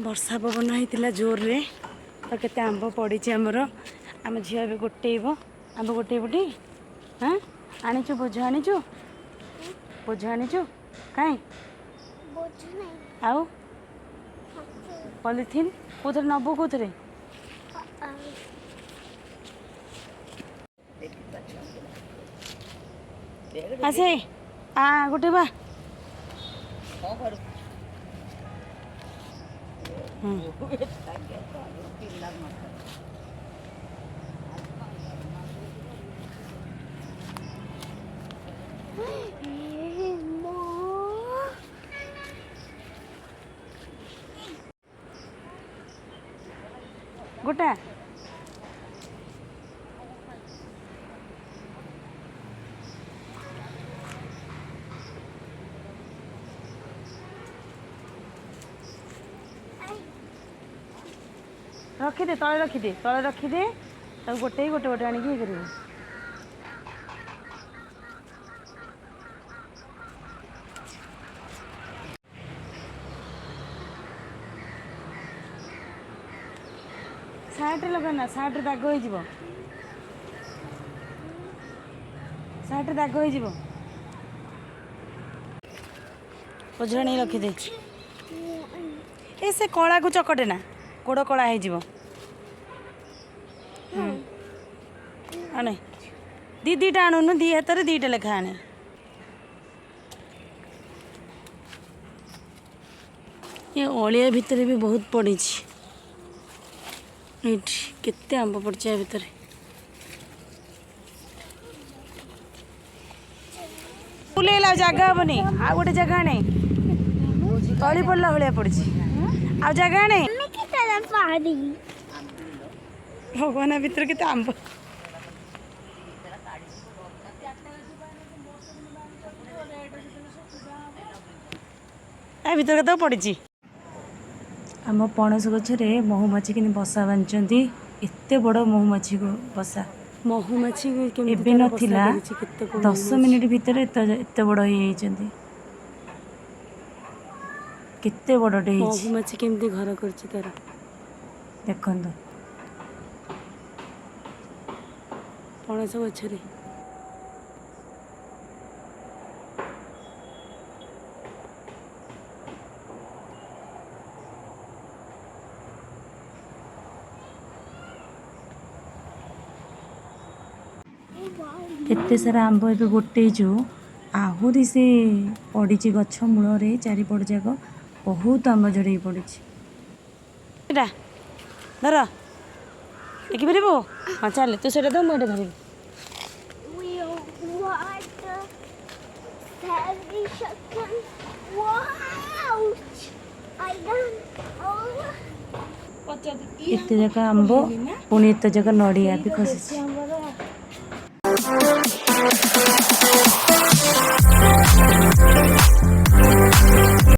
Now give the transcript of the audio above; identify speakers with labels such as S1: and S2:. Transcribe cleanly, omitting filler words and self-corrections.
S1: वर्षा पवन होता जोर रे तो केते आंब पड़ी आमर आम झील भी गोटेब आंब गोटेबटी हाँ आनीचु बोझ आनीचु बोझ आनीचु कहीं आउ पॉलिथिन कौन नबू कौन आसे आ गोटे बा गोटा रखीदे तले रखीदे गोटे गोटे गोटे आनिक ये कर साइड लगाना साइड दाग हो साइड दाग हो ओझाणी रखीदे ए से कला को चकटे ना गोड़ कला हो आने दीटा आणुनु दी हाथ में दीटा लेखा आने ये अलिया भितर भी बहुत पड़ी केते आंब पड़े भितर बुलेला जगह हेनी आ गोटे जगह आने तली पड़ला भाया पड़ी आ जगह आने भगवान भितर के आंब भितर तो पड़ी आम पणस गछरे महुमाछी कि बसा बांधि एत बड़ महुमाछी को बसा महुमाछी एबे नथिला 10 मिनिट भितर एत बड़ होती केते बड़टे महुमाछी केमती घर कर तार देख पणस गछरे केते सारा आंब ए गोटेजु आहरी से पड़ी गछ मूल चारिपट जाक बहुत आंब झड़े पड़ी धर देखिपर हाँ चल तू से मुझे धरबी एत जाक आंब पुणी एत जाक नड़िया भी खसी